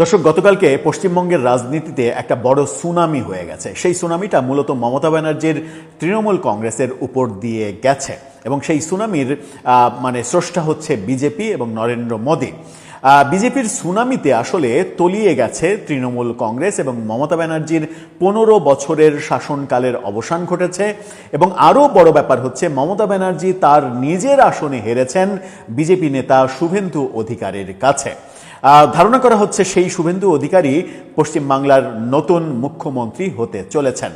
দর্শক, গতকালকে পশ্চিমবঙ্গের রাজনীতিতে একটা বড় সুনামি হয়ে গেছে। সেই সুনামিটা মূলত মমতা ব্যানার্জির তৃণমূল কংগ্রেসের উপর দিয়ে গেছে এবং সেই সুনামির স্রষ্টা হচ্ছে বিজেপি এবং নরেন্দ্র মোদী। বিজেপির সুনামিতে আসলে তলিয়ে গেছে তৃণমূল কংগ্রেস এবং মমতা ব্যানার্জির 15 বছরের শাসনকালের অবসান ঘটেছে। এবং আরও বড় ব্যাপার হচ্ছে, মমতা ব্যানার্জি তার নিজের আসনে হেরেছেন বিজেপি নেতা শুভেন্দু অধিকারীর কাছে। ধারণা করা হচ্ছে সেই শুভেন্দু অধিকারী পশ্চিমবাংলার নতুন মুখ্যমন্ত্রী হতে চলেছেন।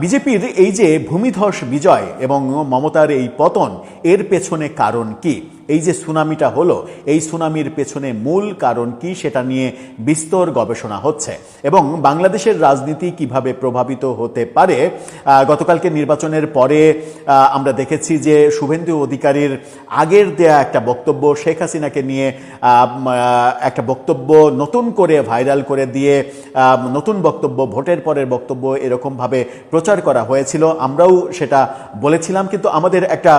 বিজেপির এই যে ভূমিধস বিজয় এবং মমতার এই পতন, এর পেছনে কারণ কি? এই যে সুনামিটা হলো, এই সুনামির পেছনে মূল কারণ কি সেটা নিয়ে বিস্তর গবেষণা হচ্ছে এবং বাংলাদেশের রাজনীতি কিভাবে প্রভাবিত হতে পারে। গতকালকে নির্বাচনের পরে আমরা দেখেছি যে শুভেন্দু অধিকারীর আগের দেয়া একটা বক্তব্য, শেখ হাসিনাকে নিয়ে একটা বক্তব্য নতুন করে ভাইরাল করে দিয়ে নতুন বক্তব্য, ভোটের পরের বক্তব্য এরকমভাবে প্রচার করা হয়েছিল। আমরাও সেটা বলেছিলাম, কিন্তু আমাদের একটা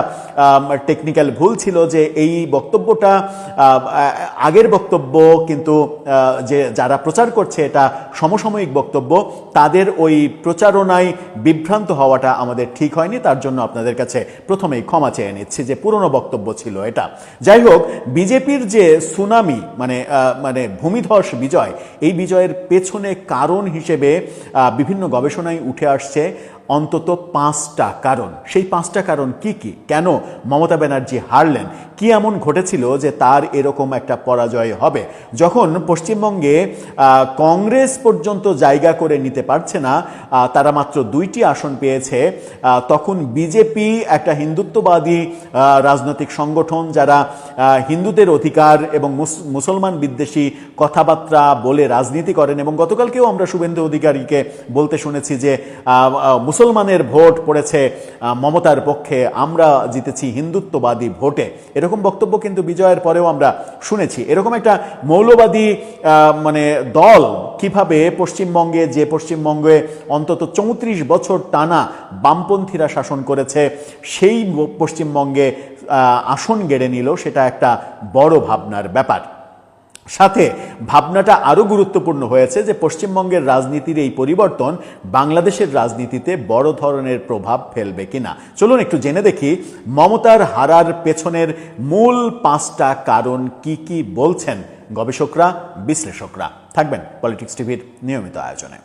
টেকনিক্যাল ভুল ছিল যে এই বক্তব্যটা আগের বক্তব্য, কিন্তু যে যারা প্রচার করছে এটা সমসাময়িক বক্তব্য, তাদের ওই প্রচারণায় বিভ্রান্ত হওয়াটা আমাদের ঠিক হয়নি। তার জন্য আপনাদের কাছে প্রথমেই ক্ষমা চেয়ে নিচ্ছি যে পুরনো বক্তব্য ছিল এটা। যাই হোক, বিজেপির যে সুনামি মানে ভূমিধস বিজয়, এই বিজয়ের পেছনে কারণ হিসেবে বিভিন্ন গবেষণায় উঠে আসছে অন্তত 5টা কারণ। সেই 5টা কারণ কি কি? কেন মমতা ব্যানার্জি হারলেন? কি এমন ঘটেছিল যে তার এরকম একটা পরাজয় হবে? যখন পশ্চিমবঙ্গে কংগ্রেস পর্যন্ত জায়গা করে নিতে পারছে না, তারা মাত্র 2টি আসন পেয়েছে, তখন বিজেপি একটা হিন্দুত্ববাদী রাজনৈতিক সংগঠন, যারা হিন্দুদের অধিকার এবং মুসলমান বিদ্বেষী কথাবার্তা বলে রাজনীতি করেন। এবং গতকালকেও আমরা শুভেন্দু অধিকারীকে বলতে শুনেছি যে মুসলমানের ভোট পড়েছে মমতার পক্ষে, আমরা জিতেছি হিন্দুত্ববাদী ভোটে। এরকম বক্তব্য কিন্তু বিজয়ের পরেও আমরা শুনেছি। এরকম একটা মৌলবাদী দল কিভাবে পশ্চিমবঙ্গে, যে পশ্চিমবঙ্গে অন্তত 34 বছর টানা বামপন্থীরা শাসন করেছে, সেই পশ্চিমবঙ্গে আসন গেড়ে নিল, সেটা একটা বড় ভাবনার ব্যাপার। সাথে ভাবনাটা আরও গুরুত্বপূর্ণ হয়েছে যে পশ্চিমবঙ্গের রাজনীতির এই পরিবর্তন বাংলাদেশের রাজনীতিতে বড় ধরনের প্রভাব ফেলবে কিনা। চলুন একটু জেনে দেখি মমতার হারার পেছনের মূল 5টা কারণ কি কি বলছেন গবেষকরা, বিশ্লেষকরা। থাকবেন পলিটিক্স টিভির নিয়মিত আয়োজনে।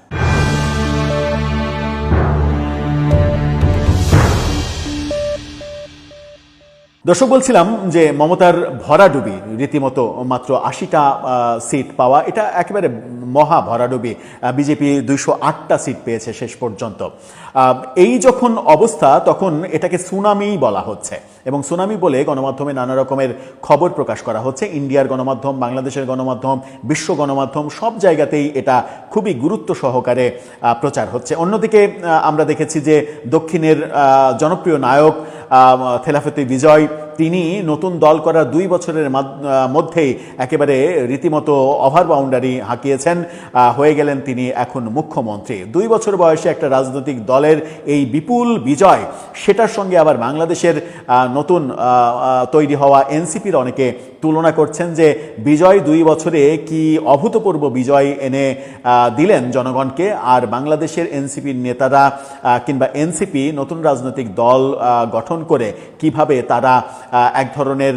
দর্শক, বলছিলাম যে মমতার ভরাডুবি, রীতিমতো মাত্র 80টা সিট পাওয়া, এটা একেবারে মহা ভরাডুবি। বিজেপি 208টা সিট পেয়েছে শেষ পর্যন্ত। এই যখন অবস্থা, তখন এটাকে সুনামি বলা হচ্ছে এবং সুনামি বলে গণমাধ্যমে নানা রকমের খবর প্রকাশ করা হচ্ছে। ইন্ডিয়ার গণমাধ্যম, বাংলাদেশের গণমাধ্যম, বিশ্ব গণমাধ্যম, সব জায়গাতেই এটা খুবই গুরুত্ব সহকারে প্রচার হচ্ছে। অন্যদিকে আমরা দেখেছি যে দক্ষিণের জনপ্রিয় নায়ক থেলাফতে বিজয়, তিনি নতুন দল করার 2 বছরের মধ্যেই একেবারে রীতিমতো ওভার বাউন্ডারি হাঁকিয়েছেন, হয়ে গেলেন তিনি এখন মুখ্যমন্ত্রী। 2 বছর বয়সে একটা রাজনৈতিক দলের এই বিপুল বিজয়, সেটার সঙ্গে আবার বাংলাদেশের নতুন তৈরি হওয়া এনসিপির অনেকে তুলনা করছেন যে বিজয় 2 বছরে কি অভূতপূর্ব বিজয় এনে দিলেন জনগণকে। আর বাংলাদেশের এনসিপির নেতারা কিংবা এনসিপি নতুন রাজনৈতিক দল গঠন করে কিভাবে তারা এক ধরনের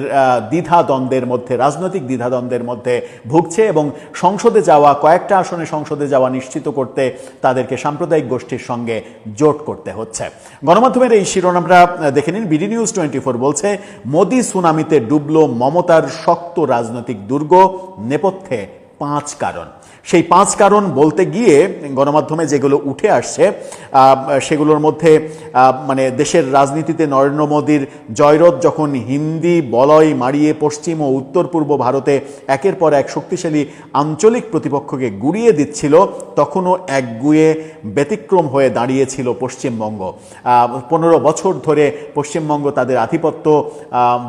দ্বিধাদ্বন্দ্বের মধ্যে, রাজনৈতিক দ্বিধাদ্বন্দ্বের মধ্যে ভুগছে এবং সংসদে যাওয়া, কয়েকটা আসনে সংসদে যাওয়া নিশ্চিত করতে তাদেরকে সাম্প্রদায়িক গোষ্ঠীর সঙ্গে জোট করতে হচ্ছে। গণমাধ্যমের এই শিরোনামটা দেখে নিন। বিডি নিউজ 24 বলছে, মোদি সুনামিতে ডুবল মমতার শক্ত রাজনৈতিক দুর্গ, নেপথ্যে 5 কারণ। সেই 5 কারণ বলতে গিয়ে গণমাধ্যমে যেগুলো উঠে আসছে সেগুলোর মধ্যে দেশের রাজনীতিতে নরেন্দ্র মোদীর জয়রথ যখন হিন্দি বলয় মারিয়ে পশ্চিম ও উত্তর পূর্ব ভারতে একের পর এক শক্তিশালী আঞ্চলিক প্রতিপক্ষকে গুড়িয়ে দিচ্ছিল, তখনও একগুয়ে ব্যতিক্রম হয়ে দাঁড়িয়েছিল পশ্চিমবঙ্গ। 15 বছর ধরে পশ্চিমবঙ্গ তাদের আধিপত্য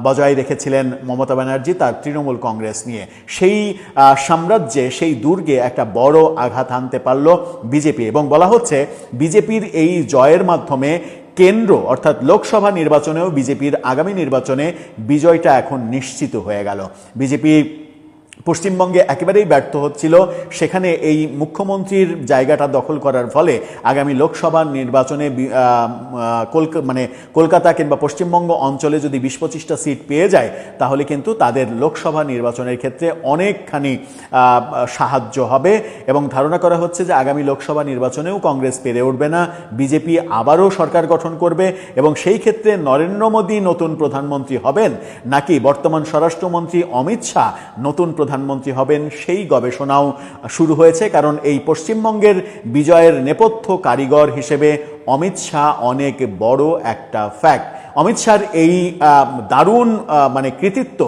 বজায় রেখেছিলেন মমতা ব্যানার্জি তার তৃণমূল কংগ্রেস নিয়ে। সেই সাম্রাজ্যে, সেই দুর্গে একটা বড় আঘাত হানতে পারল বিজেপি এবং বলা হচ্ছে বিজেপির এই জয়ের মাধ্যমে কেন্দ্র অর্থাৎ লোকসভা নির্বাচনেও বিজেপির আগামী নির্বাচনে বিজয়টা এখন নিশ্চিত হয়ে গেল। বিজেপি পশ্চিমবঙ্গে একেবারেই ব্যর্থ হচ্ছিল, সেখানে এই মুখ্যমন্ত্রীর জায়গাটা দখল করার ফলে আগামী লোকসভা নির্বাচনে কলকাতা কিংবা পশ্চিমবঙ্গ অঞ্চলে যদি 20-25টা সিট পেয়ে যায় তাহলে কিন্তু তাদের লোকসভা নির্বাচনের ক্ষেত্রে অনেকখানি সাহায্য হবে। এবং ধারণা করা হচ্ছে যে আগামী লোকসভা নির্বাচনেও কংগ্রেস পেরে উঠবে না, বিজেপি আবারও সরকার গঠন করবে এবং সেই ক্ষেত্রে নরেন্দ্র মোদী নতুন প্রধানমন্ত্রী হবেন নাকি বর্তমান স্বরাষ্ট্রমন্ত্রী অমিত শাহ নতুন প্রধানমন্ত্রী হবেন সেই গবেষণাও শুরু হয়েছে। কারণ এই পশ্চিমবঙ্গের বিজয়ের নেপথ্য কারিগর হিসেবে অমিত শাহ অনেক বড় একটা ফ্যাক্ট। অমিত শাহর এই দারুণ কৃতিত্ব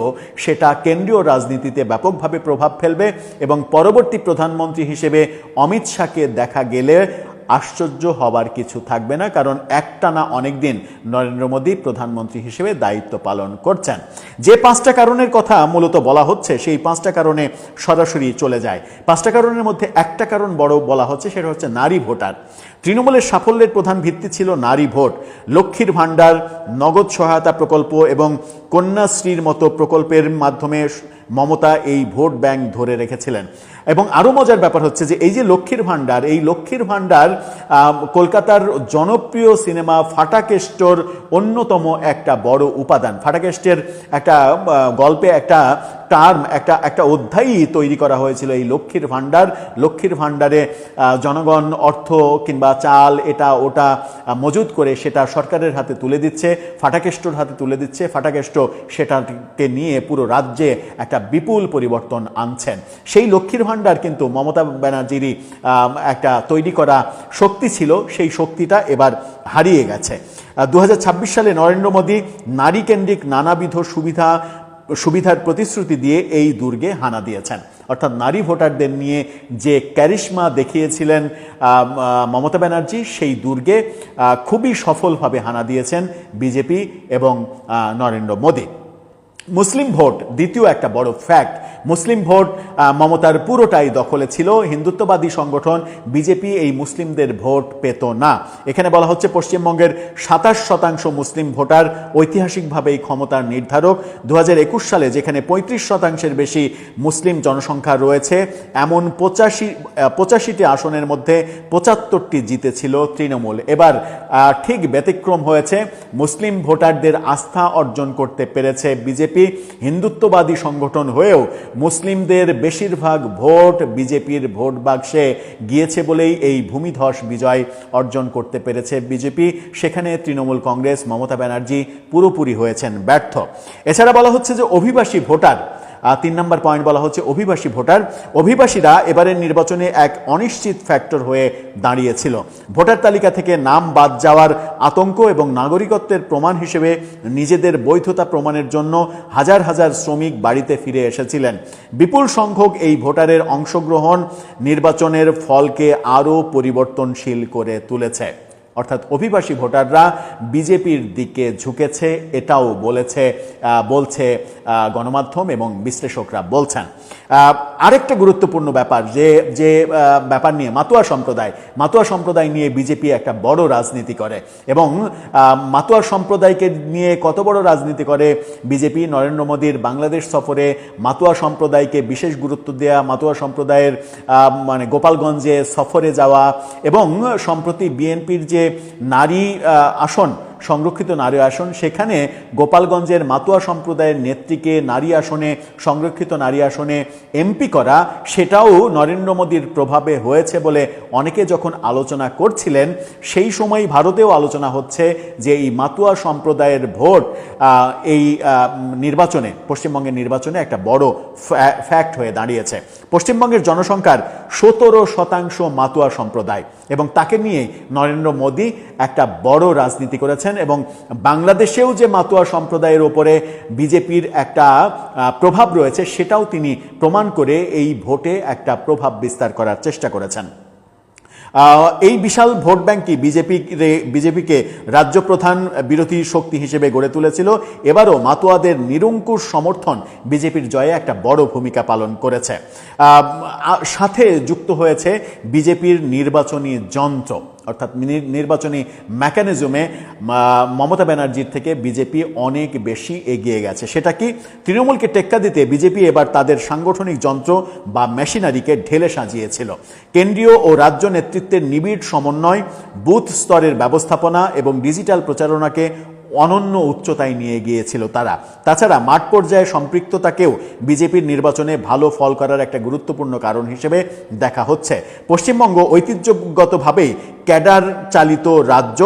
সেটা কেন্দ্রীয় রাজনীতিতে ব্যাপকভাবে প্রভাব ফেলবে এবং পরবর্তী প্রধানমন্ত্রী হিসেবে অমিত শাহকে দেখা গেলে আশ্চর্য হবার কিছু থাকবে না, কারণ একটানা অনেকদিন নরেন্দ্র মোদী প্রধানমন্ত্রী হিসেবে দায়িত্ব পালন করছেন। যে 5টা কারণের কথা মূলত বলা হচ্ছে সেই 5টা কারণে সরাসরি চলে যায়। 5টা কারণের মধ্যে একটা কারণ বড় বলা হচ্ছে, সেটা হচ্ছে নারী ভোটার। তৃণমূলের সাফল্যের প্রধান ভিত্তি ছিল নারী ভোট। লক্ষ্মীর ভাণ্ডার, নগদ সহায়তা প্রকল্প এবং কন্যাশ্রীর মতো প্রকল্পের মাধ্যমে মমতা এই ভোট ব্যাংক ধরে রেখেছিলেন। এবং আরও মজার ব্যাপার হচ্ছে যে এই যে লক্ষ্মীর ভাণ্ডার, এই লক্ষ্মীর ভাণ্ডার কলকাতার জনপ্রিয় সিনেমা ফাটাকেস্টর অন্যতম একটা বড় উপাদান। ফাটাকেস্টের একটা গল্পে একটা টার্ম, একটা অধ্যায়ই তৈরি করা হয়েছিল এই লক্ষ্মীর ভাণ্ডার। লক্ষ্মীর ভাণ্ডারে জনগণ অর্থ কিংবা চাল এটা ওটা মজুত করে সেটা সরকারের হাতে তুলে দিচ্ছে, ফাটাকেস্টর হাতে তুলে দিচ্ছে। ফাটাকেস্ট সেটাকে নিয়ে পুরো রাজ্যে একটা বিপুল পরিবর্তন আনছেন। সেই লক্ষ্মীর ভাণ্ডার কিন্তু মমতা ব্যানার্জিরই একটা তৈরি করা শক্তি ছিল, সেই শক্তিটা এবার হারিয়ে গেছে। 2026 সালে নরেন্দ্র মোদী নারী কেন্দ্রিক নানাবিধ সুবিধার প্রতিশ্রুতি দিয়ে এই দুর্গে হানা দিয়েছেন। অর্থাৎ নারী ভোটারদের নিয়ে যে ক্যারিশমা দেখিয়েছিলেন মমতা ব্যানার্জি, সেই দুর্গে খুবই সফলভাবে হানা দিয়েছেন বিজেপি এবং নরেন্দ্র মোদী। মুসলিম ভোট দ্বিতীয় একটা বড় ফ্যাক্ট। মুসলিম ভোট মমতার পুরোটাই দখলে ছিল। হিন্দুত্ববাদী সংগঠন বিজেপি এই মুসলিমদের ভোট পেত না। এখানে বলা হচ্ছে পশ্চিমবঙ্গের 27% মুসলিম ভোটার ঐতিহাসিকভাবেই ক্ষমতার নির্ধারক। 2021 সালে যেখানে 35%-এর বেশি মুসলিম জনসংখ্যা রয়েছে, এমন 85টি আসনের মধ্যে 75টি জিতেছিল তৃণমূল। এবার ঠিক ব্যতিক্রম হয়েছে, মুসলিম ভোটারদের আস্থা অর্জন করতে পেরেছে বিজেপি। হিন্দুত্ববাদী সংগঠন হয়েও মুসলিমদের বেশিরভাগ ভোট বিজেপির ভোট বাক্সে গিয়েছে বলেই এই ভূমিধস বিজয় অর্জন করতে পেরেছে বিজেপি। সেখানে তৃণমূল কংগ্রেস, মমতা ব্যানার্জি পুরোপুরি হয়েছেন ব্যর্থ। এছাড়া বলা হচ্ছে যে অভিবাসী ভোটার, 3 নম্বর পয়েন্ট বলা হচ্ছে অভিবাসী ভোটার। অভিবাসীরা এবারের নির্বাচনে এক অনিশ্চিত ফ্যাক্টর হয়ে দাঁড়িয়েছিল। ভোটার তালিকা থেকে নাম বাদ যাওয়ার আতঙ্ক এবং নাগরিকত্বের প্রমাণ হিসেবে নিজেদের বৈধতা প্রমাণের জন্য হাজার হাজার শ্রমিক বাড়িতে ফিরে এসেছিলেন। বিপুল সংখ্যক এই ভোটারের অংশগ্রহণ নির্বাচনের ফলকে আরও পরিবর্তনশীল করে তুলেছে। অর্থাৎ অভিবাসী ভোটাররা বিজেপির দিকে ঝুঁকেছে, এটাও বলছে গণমাধ্যম এবং বিশ্লেষকরা বলছেন। আরেকটা গুরুত্বপূর্ণ ব্যাপার, যে ব্যাপার নিয়ে মাতুয়া সম্প্রদায় নিয়ে বিজেপি একটা বড় রাজনীতি করে এবং মাতুয়া সম্প্রদায়কে নিয়ে কত বড় রাজনীতি করে বিজেপি। নরেন্দ্র মোদীর বাংলাদেশ সফরে মাতুয়া সম্প্রদায়কে বিশেষ গুরুত্ব দেওয়া, মাতুয়া সম্প্রদায়ের গোপালগঞ্জে সফরে যাওয়া এবং সম্প্রতি বিএনপির যে নারী আসন, সংরক্ষিত নারী আসন, সেখানে গোপালগঞ্জের মাতুয়া সম্প্রদায়ের নেত্রীকে সংরক্ষিত নারী আসনে এমপি করা, সেটাও নরেন্দ্র মোদীর প্রভাবে হয়েছে বলে অনেকে যখন আলোচনা করছিলেন, সেই সময় ভারতেও আলোচনা হচ্ছে যে এই মাতুয়া সম্প্রদায়ের ভোট এই নির্বাচনে, পশ্চিমবঙ্গের নির্বাচনে একটা বড় ফ্যাক্ট হয়ে দাঁড়িয়েছে। পশ্চিমবঙ্গের জনসংখ্যার 17% মাতুয়া সম্প্রদায় এবং তাকে নিয়ে নরেন্দ্র মোদী একটা বড় রাজনীতি করেছেন এবং বাংলাদেশেও যে মাতুয়া সম্প্রদায়ের ওপরে বিজেপির একটা প্রভাব রয়েছে সেটাও তিনি প্রমাণ করে এই ভোটে একটা প্রভাব বিস্তার করার চেষ্টা করেছেন। এই বিশাল ভোট ব্যাংকই বিজেপিকে রাজ্য প্রধান বিরোধী শক্তি হিসেবে গড়ে তুলেছিল। এবারও মাতুয়াদের নিরঙ্কুশ সমর্থন বিজেপির জয়ে একটা বড় ভূমিকা পালন করেছে। সাথে যুক্ত হয়েছে বিজেপির নির্বাচনী যন্ত্র। অর্থাৎ নির্বাচনী মেকানিজমে মমতা ব্যানার্জির থেকে বিজেপি অনেক বেশি এগিয়ে গেছে। সেটা কি, তৃণমূলকে টেক্কা দিতে বিজেপি এবার তাদের সাংগঠনিক যন্ত্র বা মেশিনারিকে ঢেলে সাজিয়েছিল। কেন্দ্রীয় ও রাজ্য নেতৃত্বের নিবিড় সমন্বয়, বুথ স্তরের ব্যবস্থাপনা এবং ডিজিটাল প্রচারণাকে অনন্য উচ্চতায় নিয়ে গিয়েছিল তারা। তাছাড়া মাঠ পর্যায়ে সম্পৃক্ততাকেও বিজেপির নির্বাচনে ভালো ফল করার একটা গুরুত্বপূর্ণ কারণ হিসেবে দেখা হচ্ছে। পশ্চিমবঙ্গ ঐতিহ্যগতভাবেই ক্যাডার চালিত রাজ্য,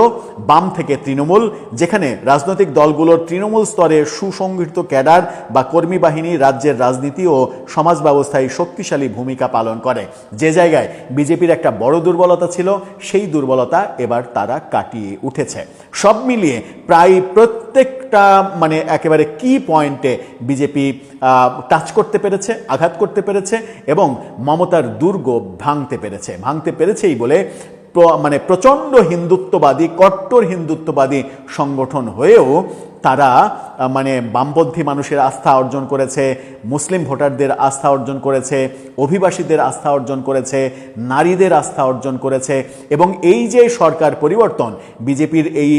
বাম থেকে তৃণমূল, যেখানে রাজনৈতিক দলগুলোর তৃণমূল স্তরে সুসংগঠিত ক্যাডার বা কর্মী বাহিনী রাজ্যের রাজনীতি ও সমাজ ব্যবস্থায় শক্তিশালী ভূমিকা পালন করে। যে জায়গায় বিজেপির একটা বড় দুর্বলতা ছিল, সেই দুর্বলতা এবার তারা কাটিয়ে উঠেছে। সব মিলিয়ে প্রায় প্রত্যেকটা একেবারে কি পয়েন্টে বিজেপি টাচ করতে পেরেছে, আঘাত করতে পেরেছে এবং মমতার দুর্গ ভাঙতে পেরেছেই বলে প্রচণ্ড হিন্দুত্ববাদী, কট্টর হিন্দুত্ববাদী সংগঠন হয়েও তারা বামপন্থী মানুষের আস্থা অর্জন করেছে, মুসলিম ভোটারদের আস্থা অর্জন করেছে, অভিবাসীদের আস্থা অর্জন করেছে, নারীদের আস্থা অর্জন করেছে। এবং এই যে সরকার পরিবর্তন, বিজেপির এই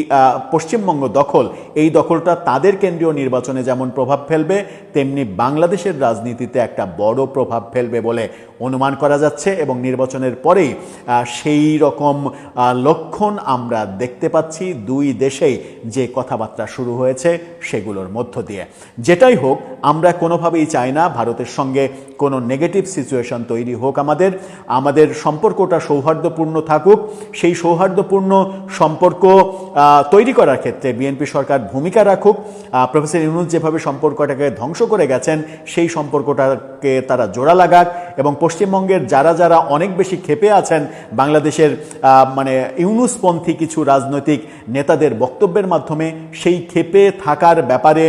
পশ্চিমবঙ্গ দখল, এই দখলটা তাদের কেন্দ্রীয় নির্বাচনে যেমন প্রভাব ফেলবে, তেমনি বাংলাদেশের রাজনীতিতে একটা বড় প্রভাব ফেলবে বলে অনুমান করা যাচ্ছে। এবং নির্বাচনের পরেই সেই রকম লক্ষণ আমরা দেখতে পাচ্ছি দুই দেশেই যে কথাবার্তা শুরু হয়েছে সেগুলোর মধ্য দিয়ে। যেটাই হোক, আমরা কোনোভাবেই চাই না ভারতের সঙ্গে কোনো নেগেটিভ সিচুয়েশন তৈরি হোক। আমাদের সম্পর্কটা সৌহার্দ্যপূর্ণ থাকুক। সেই সৌহার্দ্যপূর্ণ সম্পর্ক তৈরি করার ক্ষেত্রে বিএনপি সরকার ভূমিকা রাখুক। প্রফেসর ইউনূস যেভাবে সম্পর্কটাকে ধ্বংস করে গেছেন, সেই সম্পর্কটাকে তারা জোড়া লাগাক। এবং পশ্চিমবঙ্গের যারা অনেক বেশি ক্ষেপে আছেন বাংলাদেশের ইউনূসপন্থী কিছু রাজনৈতিক নেতাদের বক্তব্যের মাধ্যমে, সেই ক্ষেপে থাকার ব্যাপারে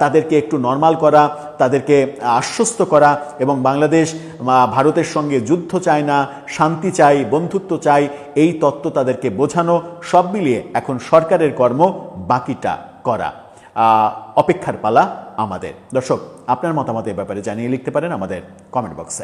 তাদেরকে একটু নরমাল করা, তাদেরকে আশ্বস্ত করা এবং বাংলাদেশ ভারতের সঙ্গে যুদ্ধ চায় না, শান্তি চাই, বন্ধুত্ব চাই, এই তত্ত্ব তাদেরকে বোঝানো। সব মিলিয়ে এখন সরকারের কর্ম বাকিটা করা। অপেক্ষার পালা আমাদের। দর্শক, আপনার মতামত এ ব্যাপারে জানিয়ে লিখতে পারেন আমাদের কমেন্ট বক্সে।